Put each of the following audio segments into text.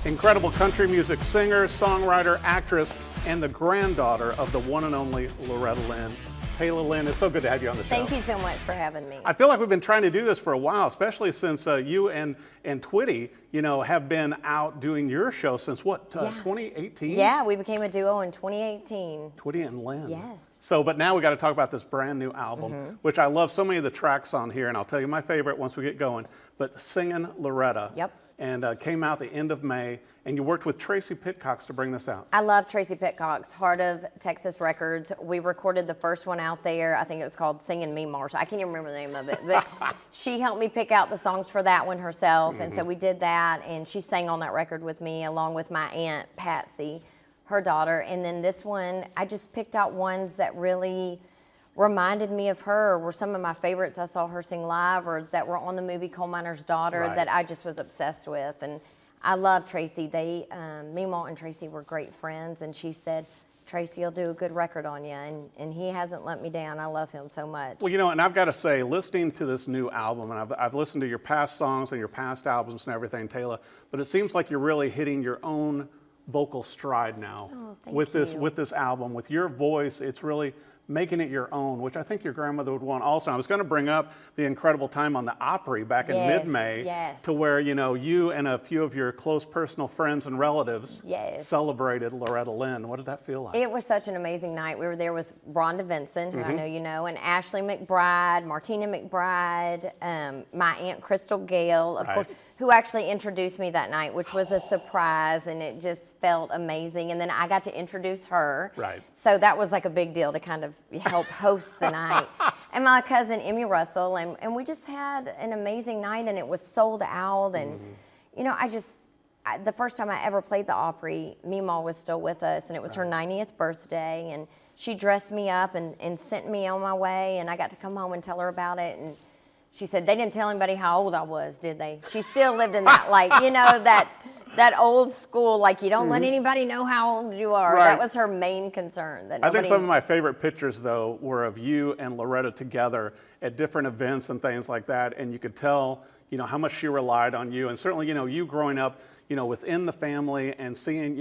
Incredible country music singer, songwriter, actress, and the granddaughter of the one and only Loretta Lynn. Tayla Lynn, it's so good to have you on the show. Thank you so much for having me. I feel like we've been trying to do this for a while, especially since you and Twitty, have been out doing your show since what, 2018? Yeah, we became a duo in 2018. Twitty and Lynn. Yes. So, but now we got to talk about this brand new album, which I love so many of the tracks on here, and I'll tell you my favorite once we get going, but Singin Loretta. Yep. And came out the end of May, and you worked with Tracy Pitcox to bring this out. I love Tracy Pitcox, Heart of Texas Records. We recorded the first one out there. I think it was called Singin' Me Marsh. I can't even remember the name of it, but she helped me pick out the songs for that one herself, and so we did that, and she sang on that record with me along with my aunt, Patsy, her daughter, and then this one, I just picked out ones that really reminded me of her, were some of my favorites I saw her sing live or that were on the movie Coal Miner's Daughter that I just was obsessed with. And I love Tracy. They, Meemaw and Tracy were great friends, and she said, Tracy will do a good record on you, and he hasn't let me down. I love him so much. Well, and I've got to say, listening to this new album, and I've listened to your past songs and your past albums and everything, Tayla, but it seems like you're really hitting your own vocal stride now with this album. With your voice, it's really making it your own, which I think your grandmother would want also. I was going to bring up the incredible time on the Opry back in mid-May to where, you and a few of your close personal friends and relatives celebrated Loretta Lynn. What did that feel like? It was such an amazing night. We were there with Rhonda Vincent, who I know you know, and Ashley McBride, Martina McBride, my Aunt Crystal Gale, of course, who actually introduced me that night, which was a surprise, and it just felt amazing. And then I got to introduce her. Right. So that was like a big deal to kind of help host the night. And my cousin, Emmy Russell, and we just had an amazing night, and it was sold out. And, the first time I ever played the Opry, Meemaw was still with us, and it was her 90th birthday, and she dressed me up and sent me on my way, and I got to come home and tell her about it. And she said, they didn't tell anybody how old I was, did they? She still lived in that, that old school, you don't let anybody know how old you are. That was her main concern. I think some of my favorite pictures, though, were of you and Loretta together at different events and things like that, and you could tell, how much she relied on you. And certainly, you growing up, within the family and seeing,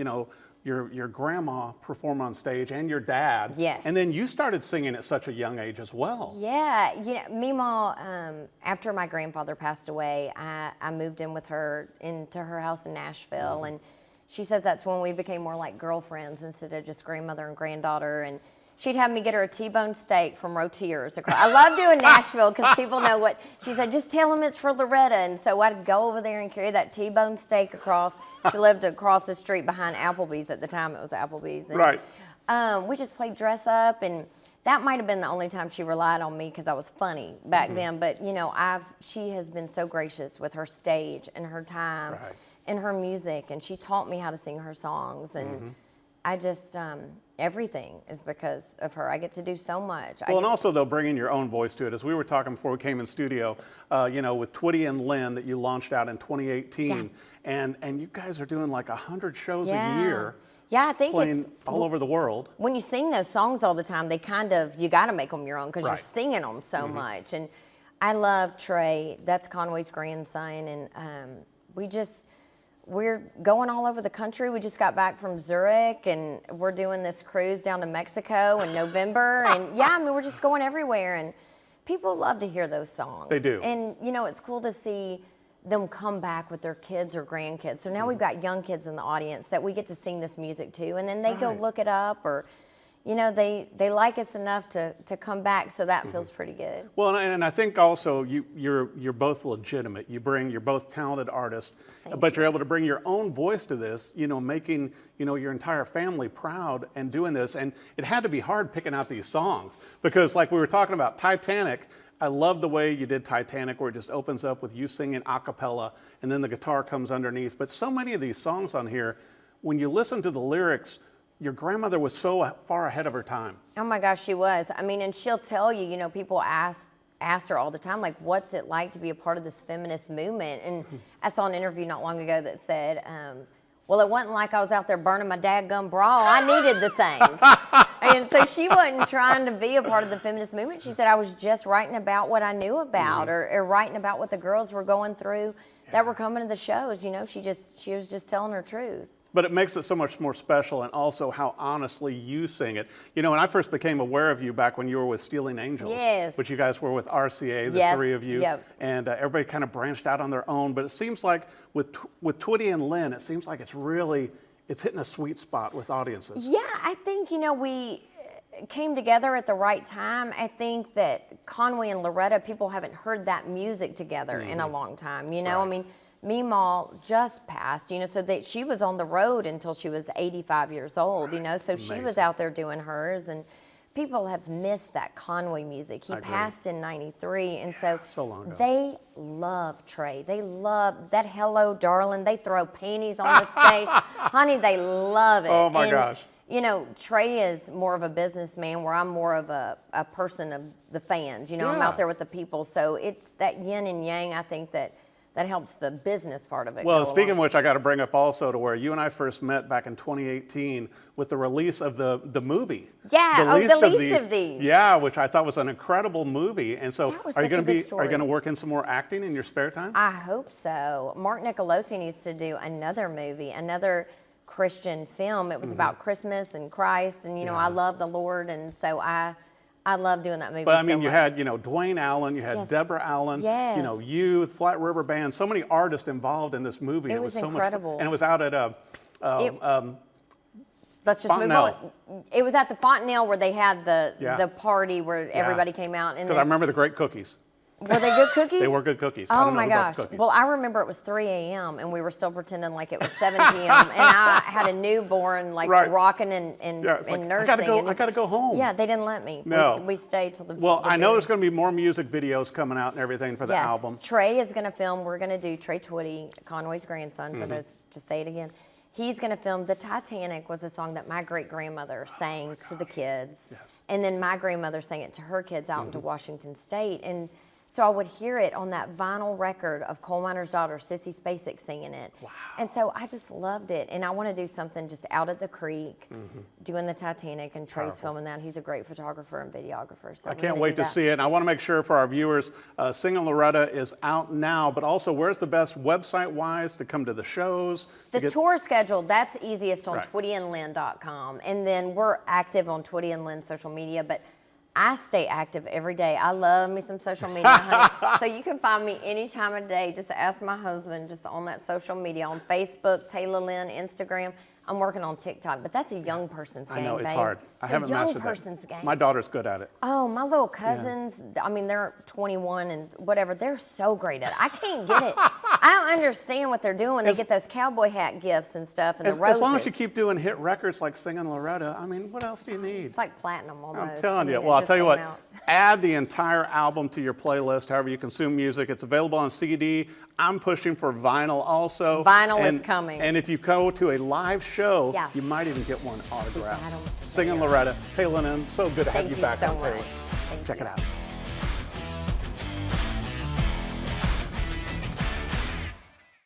your grandma perform on stage and your dad. Yes. And then you started singing at such a young age as well. Yeah. Meemaw, after my grandfather passed away, I moved in with her into her house in Nashville. And she says that's when we became more like girlfriends instead of just grandmother and granddaughter. And she'd have me get her a T-bone steak from Rotier's. I love doing Nashville because people know what, she said, just tell them it's for Loretta. And so I'd go over there and carry that T-bone steak across. She lived across the street behind Applebee's at the time. It was Applebee's. And, we just played dress up, and that might have been the only time she relied on me because I was funny back then. But, she has been so gracious with her stage and her time and her music, and she taught me how to sing her songs. And I just, everything is because of her. I get to do so much. Well, and also, though, bringing your own voice to it. As we were talking before we came in studio, with Twitty and Lynn that you launched out in 2018. And you guys are doing 100 shows a year. Yeah, I think playing it's all over the world. When you sing those songs all the time, they you got to make them your own because you're singing them so much. And I love Trey. That's Conway's grandson. And we're going all over the country. We just got back from Zurich, and we're doing this cruise down to Mexico in November. And we're just going everywhere. And people love to hear those songs. They do. And, it's cool to see them come back with their kids or grandkids. So now we've got young kids in the audience that we get to sing this music to, and then they go look it up, or they like us enough to come back, so that feels pretty good. Well, and I think also you're both legitimate. You're both talented artists, but you're able to bring your own voice to this, making your entire family proud and doing this. And it had to be hard picking out these songs because, like we were talking about, Titanic. I love the way you did Titanic, where it just opens up with you singing a cappella and then the guitar comes underneath. But so many of these songs on here, when you listen to the lyrics, your grandmother was so far ahead of her time. Oh my gosh, she was. I mean, and she'll tell you, people asked her all the time, what's it like to be a part of this feminist movement? And I saw an interview not long ago that said, well, it wasn't like I was out there burning my dadgum bra. I needed the thing. And so she wasn't trying to be a part of the feminist movement. She said, I was just writing about what I knew about or writing about what the girls were going through that were coming to the shows. You know, she was just telling her truth. But it makes it so much more special, and also how honestly you sing it. You know, when I first became aware of you back when you were with Stealing Angels, Yes. which you guys were with RCA, the Yes. three of you, Yep. and everybody kind of branched out on their own. But it seems like with Twitty and Lynn, it seems like it's hitting a sweet spot with audiences. Yeah, I think, you know, we came together at the right time. I think that Conway and Loretta, people haven't heard that music together in a long time. You know, Right. I mean, Meemaw just passed, you know, so that she was on the road until she was 85 years old, you know, so she was Amazing. out there doing hers, and people have missed that Conway music. He I agree. passed in 93, and so long ago. they love Trey. They love that Hello Darling. They throw panties on the stage. Honey, they love it. Oh my And, gosh. you know, Trey is more of a businessman where I'm more of a person of the fans. You know, I'm Yeah. out there with the people. So it's that yin and yang, I think, that helps the business part of it. Well, go speaking of along. which, I got to bring up also to where you and I first met back in 2018 with the release of the movie. Yeah, the least of these. Yeah, which I thought was an incredible movie. And so, That was are you such a going to good are you story. going to work in some more acting in your spare time? I hope so. Mark Nicolosi needs to do another movie, another Christian film. It was about Christmas and Christ, and you know, I love the Lord, and so I love doing that movie. But I mean, so you much. had, you know, Dwayne Allen, you had Yes. Deborah Allen, Yes. you know, you, the Flat River Band, so many artists involved in this movie. It was so incredible. much fun. And it was out at Let's just move Fontanelle. on. It was at the Fontanelle where they had the Yeah. party where everybody came out, and because I remember the great cookies. were they good cookies? They were good cookies. I Oh don't know my who brought gosh! the cookies. Well, I remember it was 3 a.m. and we were still pretending like it was 7 p.m. and I had a newborn, like Right. rocking and Yeah, it's like, nursing. I gotta go home. Yeah, they didn't let me. No. We stayed till the. Well, the I know very- there's going to be more music videos coming out and everything for the Yes, album. Trey is going to film. We're going to do Trey Twitty, Conway's grandson. Mm-hmm. For those, just say it again. He's going to film. The Titanic was a song that my great grandmother sang to the kids, Yes. and then my grandmother sang it to her kids out into Washington State, and so I would hear it on that vinyl record of Coal Miner's Daughter, Sissy Spacek singing it. Wow. And so I just loved it. And I want to do something just out at the creek, doing the Titanic, and Trey's filming that. He's a great photographer and videographer. So I can't wait to see it. And I want to make sure for our viewers, Singin Loretta is out now, but also where's the best website-wise to come to the shows? The to get- tour schedule, that's easiest on Right. twittyandlynn.com. And then we're active on Twitty and Lynn social media, but I stay active every day. I love me some social media, honey. So you can find me any time of day. Just ask my husband, just on that social media, on Facebook, Tayla Lynn, Instagram. I'm working on TikTok, but that's a young person's game, I know, it's babe. hard. I haven't It's a young mastered that. person's game. My daughter's good at it. Oh, my little cousins, I mean, they're 21 and whatever. They're so great at it. I can't get it. I don't understand what they're doing. They get those cowboy hat gifts and stuff and the roses. As long as you keep doing hit records like Singin Loretta, I mean, what else do you need? It's like platinum almost. I'm telling I you. mean, Well, it I'll tell you just what, came out. add the entire album to your playlist, however you consume music. It's available on CD. I'm pushing for vinyl also. Vinyl is coming. And if you go to a live show, Yeah. you might even get one autographed. I don't- Singin Loretta, Tayla Lynn, so good to have Thank you you back so on much. Tayla. Thank Check you. it out.